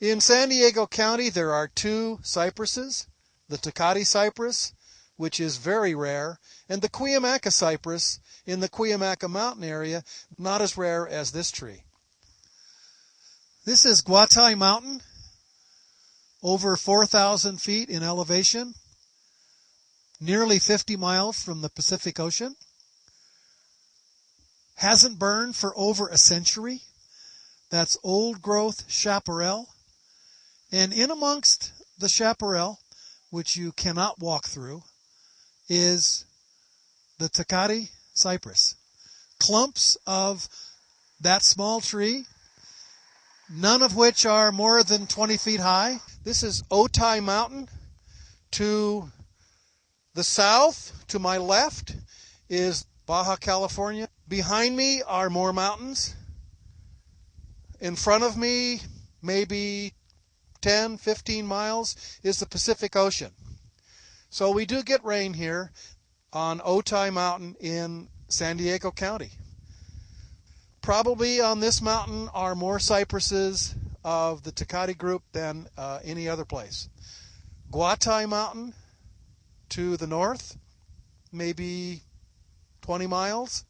In San Diego County, there are two cypresses, the Tecate cypress, which is very rare, and the Cuyamaca cypress in the Cuyamaca mountain area, not as rare as this tree. This is Guatai Mountain, over 4,000 feet in elevation, nearly 50 miles from the Pacific Ocean. Hasn't burned for over a century. That's old-growth chaparral. And in amongst the chaparral, which you cannot walk through, is the Tecate cypress. Clumps of that small tree, none of which are more than 20 feet high. This is Otay Mountain. To the south, to my left, is Baja California. Behind me are more mountains. In front of me, maybe 10, 15 miles, is the Pacific Ocean. So we do get rain here on Otay Mountain in San Diego County. Probably on this mountain are more cypresses of the Tecate group than any other place. Guatai Mountain to the north, maybe 20 miles,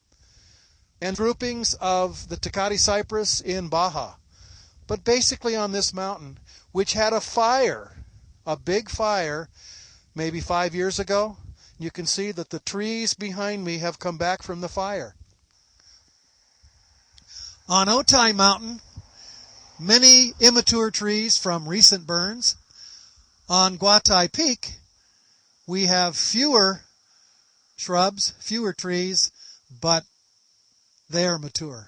and groupings of the Tecate cypress in Baja. But basically on this mountain, which had a fire, a big fire, maybe 5 years ago, you can see that the trees behind me have come back from the fire. On Otay Mountain, many immature trees from recent burns. On Guatai Peak, we have fewer shrubs, fewer trees, but they are mature.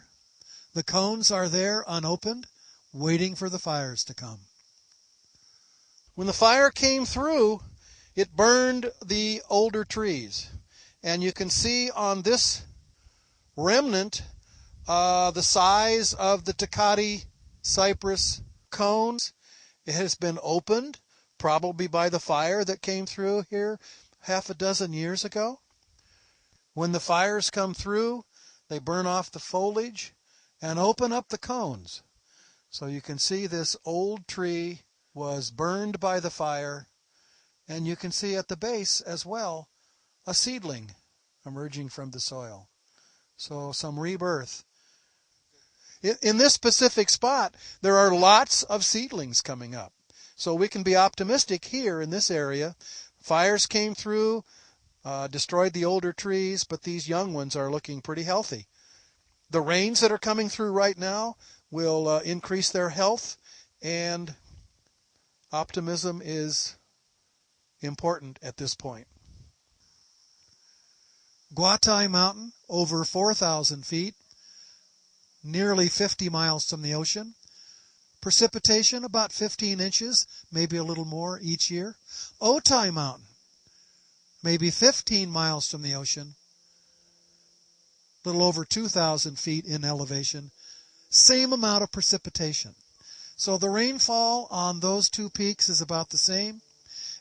The cones are there unopened, waiting for the fires to come. When the fire came through, it burned the older trees. And you can see on this remnant the size of the Tecate cypress cones. It has been opened, probably by the fire that came through here half a dozen years ago. When the fires come through, they burn off the foliage and open up the cones. So you can see this old tree was burned by the fire, and you can see at the base as well a seedling emerging from the soil. So some rebirth. In this specific spot, there are lots of seedlings coming up. So we can be optimistic here in this area. Fires came through, destroyed the older trees, but these young ones are looking pretty healthy. The rains that are coming through right now will increase their health, and optimism is important at this point. Guatai Mountain, over 4,000 feet, nearly 50 miles from the ocean. Precipitation about 15 inches, maybe a little more each year. Otay Mountain, maybe 15 miles from the ocean, a little over 2,000 feet in elevation. Same amount of precipitation. So the rainfall on those two peaks is about the same,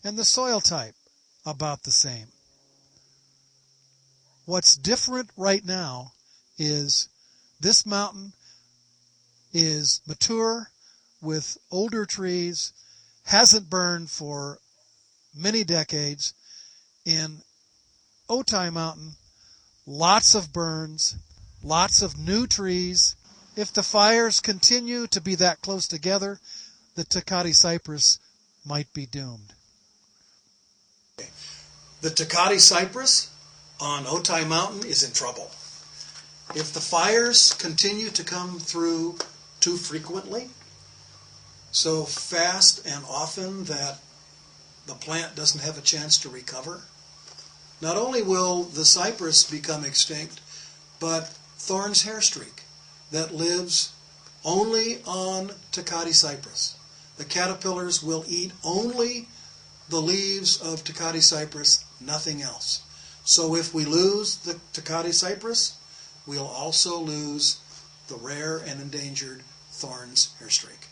and the soil type about the same. What's different right now is this mountain is mature with older trees, hasn't burned for many decades. In Otay Mountain, lots of burns, lots of new trees. If the fires continue to be that close together, the Tecate cypress might be doomed. The Tecate cypress on Otay Mountain is in trouble. If the fires continue to come through too frequently, so fast and often that the plant doesn't have a chance to recover, not only will the cypress become extinct, but Thorn's hairstreak that lives only on Tecate cypress. The caterpillars will eat only the leaves of Tecate cypress, nothing else. So if we lose the Tecate cypress, we'll also lose the rare and endangered Thorn's hairstreak.